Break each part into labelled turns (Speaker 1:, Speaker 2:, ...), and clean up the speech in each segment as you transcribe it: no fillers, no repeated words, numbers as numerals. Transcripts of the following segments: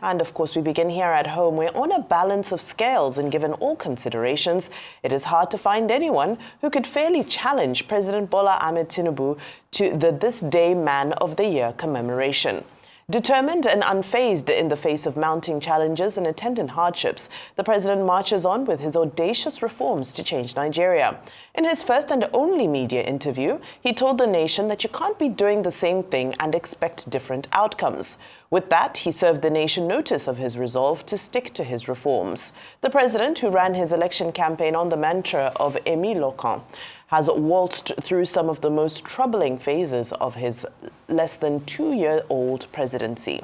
Speaker 1: And of course, we begin here at home. We're on a balance of scales, and given all considerations, it is hard to find anyone who could fairly challenge President Bola Ahmed Tinubu to the This Day Man of the Year commemoration. Determined and unfazed in the face of mounting challenges and attendant hardships, the president marches on with his audacious reforms to change Nigeria. In his first and only media interview, he told the nation that you can't be doing the same thing and expect different outcomes. With that, he served the nation notice of his resolve to stick to his reforms. The president, who ran his election campaign on the mantra of Aimé Locan, has waltzed through some of the most troubling phases of his less than 2-year-old presidency.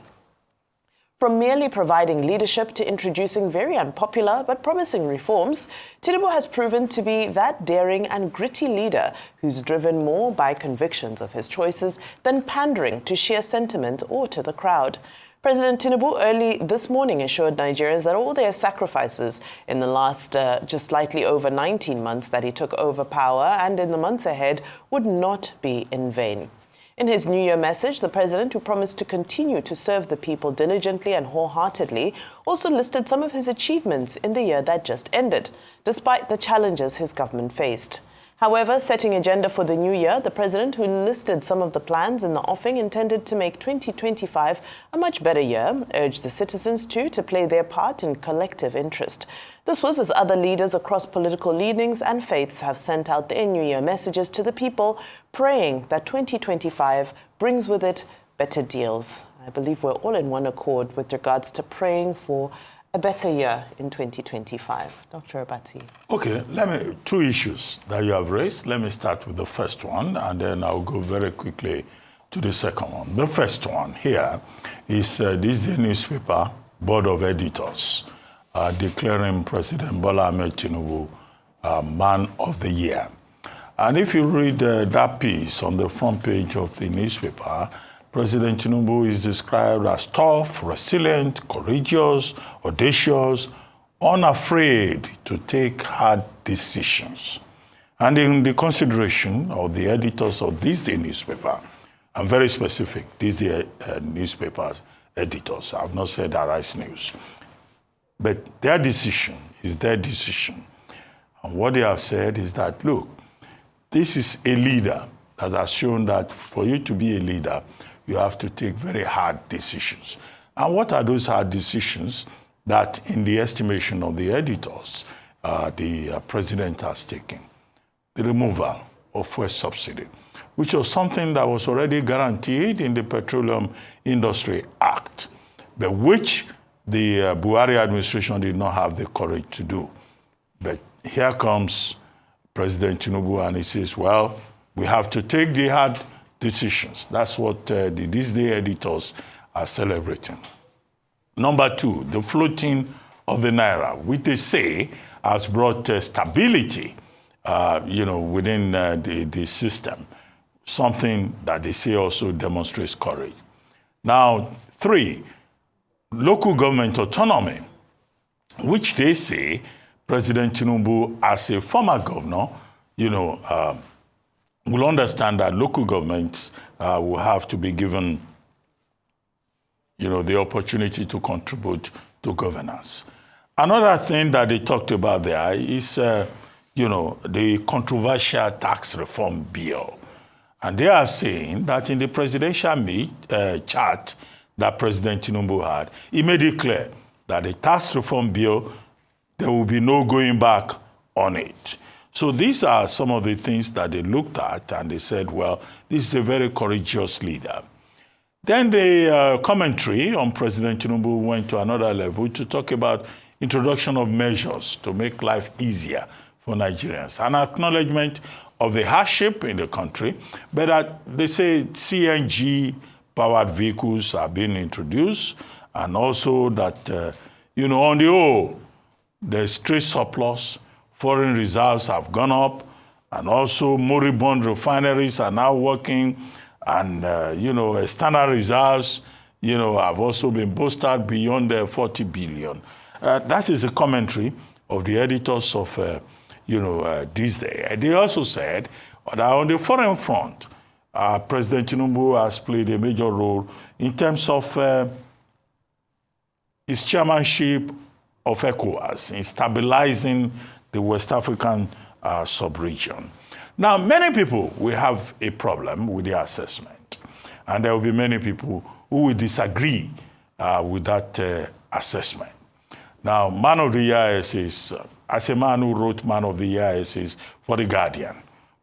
Speaker 1: From merely providing leadership to introducing very unpopular but promising reforms, Tinubu has proven to be that daring and gritty leader who's driven more by convictions of his choices than pandering to sheer sentiment or to the crowd. President Tinubu early this morning assured Nigerians that all their sacrifices in the last just slightly over 19 months that he took over power and in the months ahead would not be in vain. In his New Year message, the president, who promised to continue to serve the people diligently and wholeheartedly, also listed some of his achievements in the year that just ended, despite the challenges his government faced. However, setting agenda for the new year, the president, who listed some of the plans in the offing intended to make 2025 a much better year, urged the citizens to play their part in collective interest. This was as other leaders across political leanings and faiths have sent out their New Year messages to the people, praying that 2025 brings with it better deals. I believe we're all in one accord with regards to praying for a better year in 2025. Dr. Abati.
Speaker 2: Okay, two issues that you have raised. Let me start with the first one, and then I'll go very quickly to the second one. The first one here is this newspaper board of editors declaring President Bola Ahmed Tinubu Man of the Year. And if you read that piece on the front page of the newspaper, President Tinubu is described as tough, resilient, courageous, audacious, unafraid to take hard decisions. And in the consideration of the editors of THISDAY newspaper, I'm very specific, THISDAY newspapers editors, I've not said Arise News, but their decision is their decision. And what they have said is that, look, this is a leader that has shown that for you to be a leader, you have to take very hard decisions. And what are those hard decisions that, in the estimation of the editors, the president has taken? The removal of fuel subsidy, which was something that was already guaranteed in the Petroleum Industry Act, but which the Buhari administration did not have the courage to do. But here comes President Tinubu, and he says, well, we have to take the hard decisions. That's what the THISDAY editors are celebrating. Number two, the floating of the naira, which they say has brought stability, within the system. Something that they say also demonstrates courage. Now, three, local government autonomy, which they say President Tinubu, as a former governor, will understand that local governments will have to be given, the opportunity to contribute to governance. Another thing that they talked about there is, the controversial tax reform bill. And they are saying that in the presidential chart that President Tinubu had, he made it clear that the tax reform bill, there will be no going back on it. So these are some of the things that they looked at, and they said, well, this is a very courageous leader. Then the commentary on President Tinubu went to another level to talk about introduction of measures to make life easier for Nigerians. An acknowledgement of the hardship in the country, but they say CNG-powered vehicles are being introduced, and also that, on the whole, there's trade surplus, foreign reserves have gone up, and also moribund refineries are now working, and, external reserves, have also been boosted beyond 40 billion. That is a commentary of the editors of, THISDAY. They also said that on the foreign front, President Tinubu has played a major role in terms of his chairmanship of ECOWAS in stabilizing the West African sub-region. Now, many people will have a problem with the assessment, and there will be many people who will disagree with that assessment. Now, Man of the Year essays, as a man who wrote Man of the Year essays for The Guardian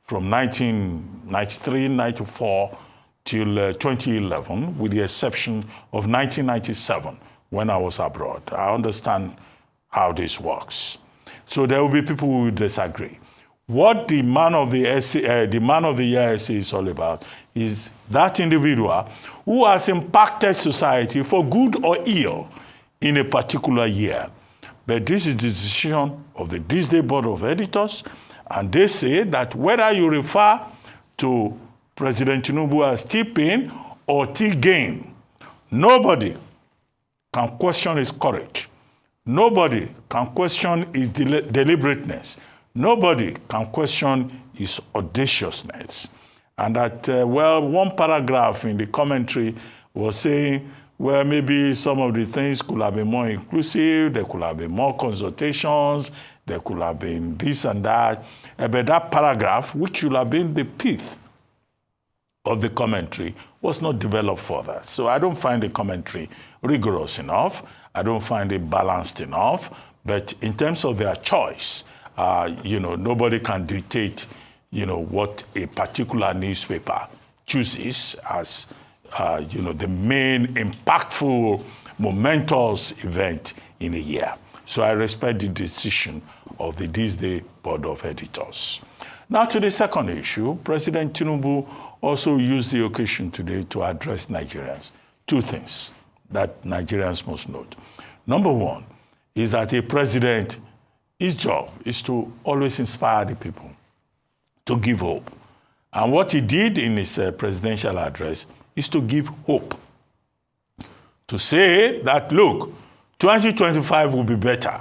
Speaker 2: from 1993, 94 till 2011, with the exception of 1997 when I was abroad. I understand how this works. So there will be people who will disagree. What the Man of the Year essay is all about is that individual who has impacted society for good or ill in a particular year. But this is the decision of the THISDAY Board of Editors, and they say that whether you refer to President Tinubu as T-Pain or T-Gain, nobody can question his courage. Nobody can question his deliberateness. Nobody can question his audaciousness. And that, one paragraph in the commentary was saying, well, maybe some of the things could have been more inclusive, there could have been more consultations, there could have been this and that. But that paragraph, which should have been the pith of the commentary, was not developed further. So I don't find the commentary rigorous enough. I don't find it balanced enough. But in terms of their choice, nobody can dictate, what a particular newspaper chooses as, the main impactful, momentous event in a year. So I respect the decision of the THISDAY Board of Editors. Now to the second issue, President Tinubu also used the occasion today to address Nigerians. Two things that Nigerians must note. Number one is that a president, his job is to always inspire the people, to give hope. And what he did in his presidential address is to give hope. To say that, look, 2025 will be better,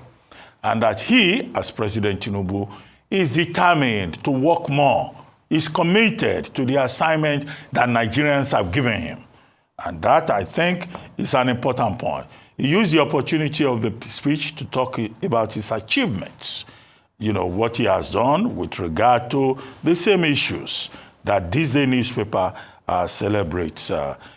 Speaker 2: and that he, as President Tinubu, is determined to work more, is committed to the assignment that Nigerians have given him. And that, I think, is an important point. He used the opportunity of the speech to talk about his achievements, what he has done with regard to the same issues that THISDAY newspaper celebrates.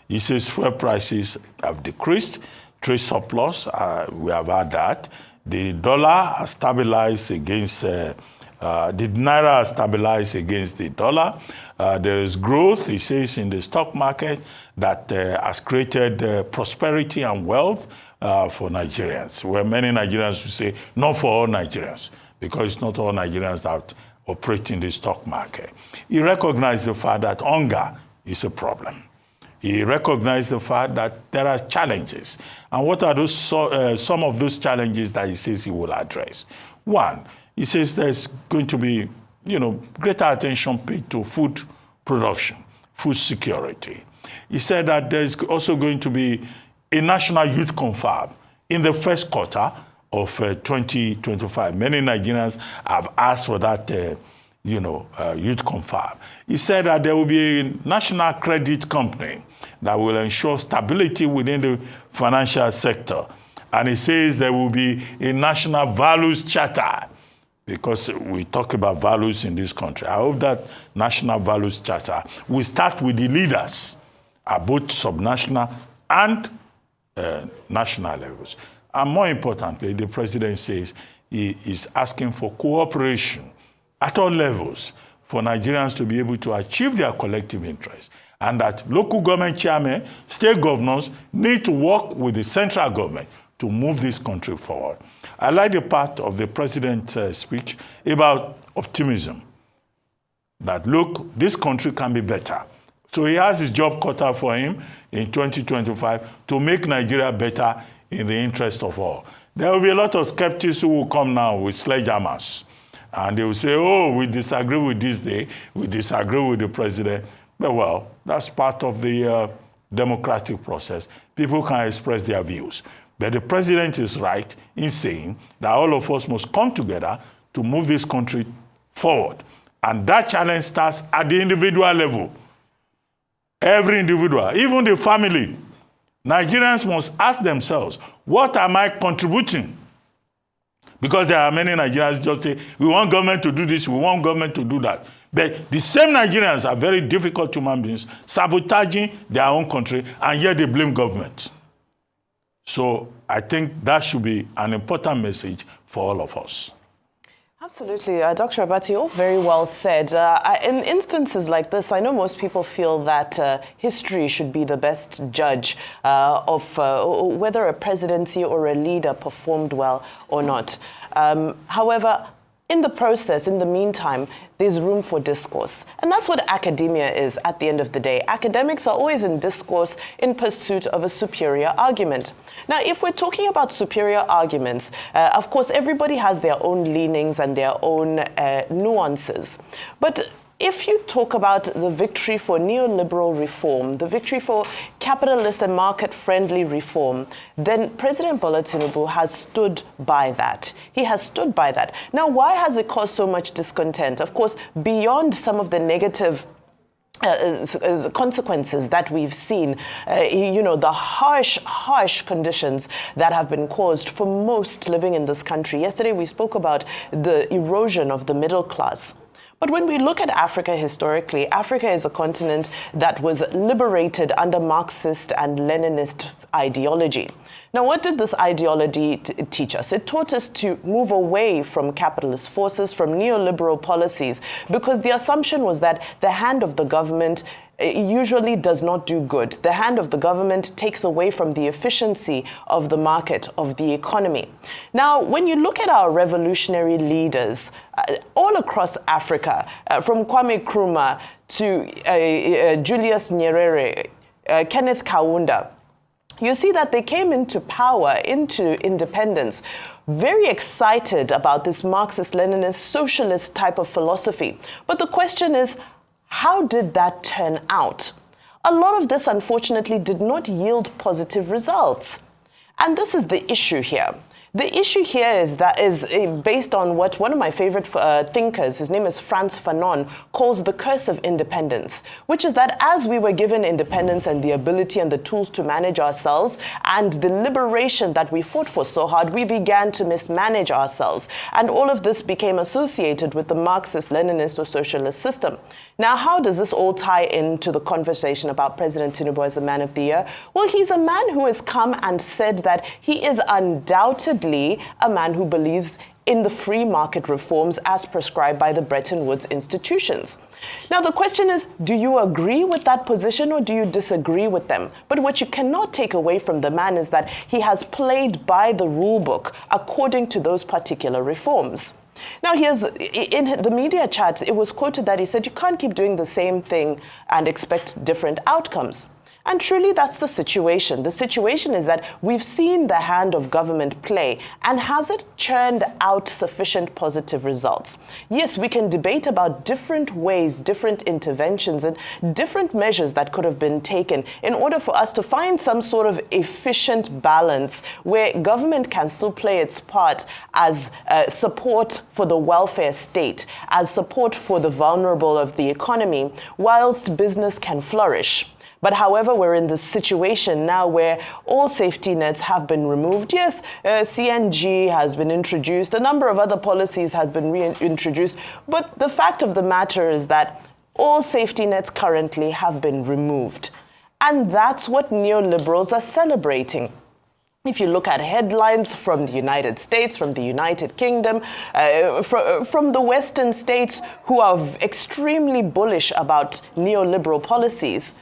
Speaker 2: He says fuel prices have decreased, trade surplus, we have had that. The dollar has stabilized against, the naira has stabilized against the dollar. There is growth, he says, in the stock market that has created prosperity and wealth for Nigerians. Where many Nigerians would say, not for all Nigerians, because it's not all Nigerians that operate in the stock market. He recognized the fact that hunger is a problem. He recognized the fact that there are challenges. And what are those some of those challenges that he says he will address? One, he says there's going to be, greater attention paid to food production, food security. He said that there's also going to be a national youth confab in the first quarter of 2025. Many Nigerians have asked for that, youth confab. He said that there will be a national credit company that will ensure stability within the financial sector. And he says there will be a national values charter, because we talk about values in this country. I hope that national values charter will start with the leaders at both subnational and national levels. And more importantly, the president says he is asking for cooperation at all levels for Nigerians to be able to achieve their collective interests, and that local government chairmen, state governors need to work with the central government to move this country forward. I like the part of the president's speech about optimism, that look, this country can be better. So he has his job cut out for him in 2025 to make Nigeria better in the interest of all. There will be a lot of skeptics who will come now with sledgehammers, and they will say, oh, we disagree with THISDAY, we disagree with the president. But well, that's part of the democratic process. People can express their views. But the president is right in saying that all of us must come together to move this country forward. And that challenge starts at the individual level. Every individual, even the family, Nigerians must ask themselves, what am I contributing? Because there are many Nigerians just say, we want government to do this, we want government to do that. But the same Nigerians are very difficult human beings, sabotaging their own country, and yet they blame government. So I think that should be an important message for all of us.
Speaker 1: Absolutely. Dr. Abati, all very well said. In instances like this, I know most people feel that history should be the best judge of whether a presidency or a leader performed well or not. However, in the process, in the meantime, there's room for discourse. And that's what academia is at the end of the day. Academics are always in discourse in pursuit of a superior argument. Now, if we're talking about superior arguments, of course, everybody has their own leanings and their own nuances. But if you talk about the victory for neoliberal reform, the victory for capitalist and market-friendly reform, then President Bola Tinubu has stood by that. He has stood by that. Now, why has it caused so much discontent? Of course, beyond some of the negative consequences that we've seen, the harsh conditions that have been caused for most living in this country. Yesterday, we spoke about the erosion of the middle class. But when we look at Africa historically, Africa is a continent that was liberated under Marxist and Leninist ideology. Now, what did this ideology teach us? It taught us to move away from capitalist forces, from neoliberal policies, because the assumption was that the hand of the government usually does not do good. The hand of the government takes away from the efficiency of the market, of the economy. Now, when you look at our revolutionary leaders all across Africa, from Kwame Nkrumah to Julius Nyerere, Kenneth Kaunda, you see that they came into power, into independence, very excited about this Marxist-Leninist socialist type of philosophy. But the question is, how did that turn out? A lot of this, unfortunately, did not yield positive results. And this is the issue here. The issue here is based on what one of my favorite thinkers, his name is Frantz Fanon, calls the curse of independence, which is that as we were given independence and the ability and the tools to manage ourselves and the liberation that we fought for so hard, we began to mismanage ourselves. And all of this became associated with the Marxist, Leninist, or socialist system. Now, how does this all tie into the conversation about President Tinubu as the man of the year? Well, he's a man who has come and said that he is undoubtedly a man who believes in the free market reforms as prescribed by the Bretton Woods institutions. Now, the question is, do you agree with that position or do you disagree with them? But what you cannot take away from the man is that he has played by the rule book according to those particular reforms. Now, in the media chat, it was quoted that he said, you can't keep doing the same thing and expect different outcomes. And truly, that's the situation. The situation is that we've seen the hand of government play, and has it churned out sufficient positive results? Yes, we can debate about different ways, different interventions, and different measures that could have been taken in order for us to find some sort of efficient balance where government can still play its part as support for the welfare state, as support for the vulnerable of the economy, whilst business can flourish. But however, we're in this situation now where all safety nets have been removed. Yes, CNG has been introduced. A number of other policies has been reintroduced. But the fact of the matter is that all safety nets currently have been removed. And that's what neoliberals are celebrating. If you look at headlines from the United States, from the United Kingdom, from the Western states who are extremely bullish about neoliberal policies,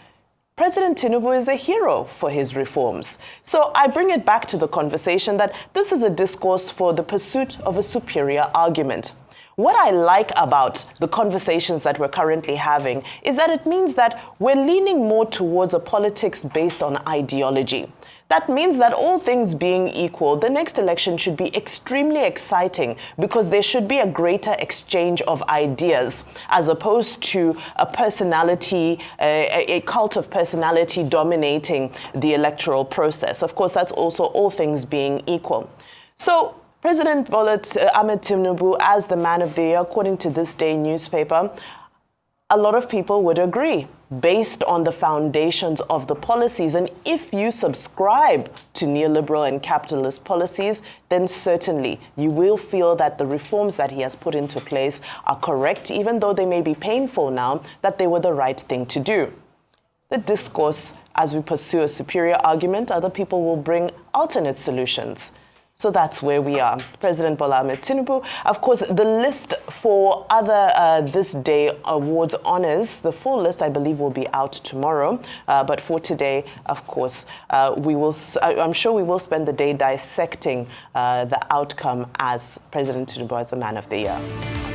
Speaker 1: President Tinubu is a hero for his reforms. So I bring it back to the conversation that this is a discourse for the pursuit of a superior argument. What I like about the conversations that we're currently having is that it means that we're leaning more towards a politics based on ideology. That means that all things being equal, the next election should be extremely exciting because there should be a greater exchange of ideas as opposed to a personality, a cult of personality dominating the electoral process. Of course, that's also all things being equal. So President Bola Ahmed Tinubu as the man of the year, according to THISDAY newspaper, a lot of people would agree. based on the foundations of the policies. And if you subscribe to neoliberal and capitalist policies, then certainly you will feel that the reforms that he has put into place are correct, even though they may be painful now, that they were the right thing to do. The discourse, as we pursue a superior argument, other people will bring alternate solutions. So that's where we are. President Bola Ahmed Tinubu. Of course, the list for other This Day awards honors, the full list, I believe, will be out tomorrow. But for today, of course, I'm sure we will spend the day dissecting the outcome as President Tinubu as the Man of the Year.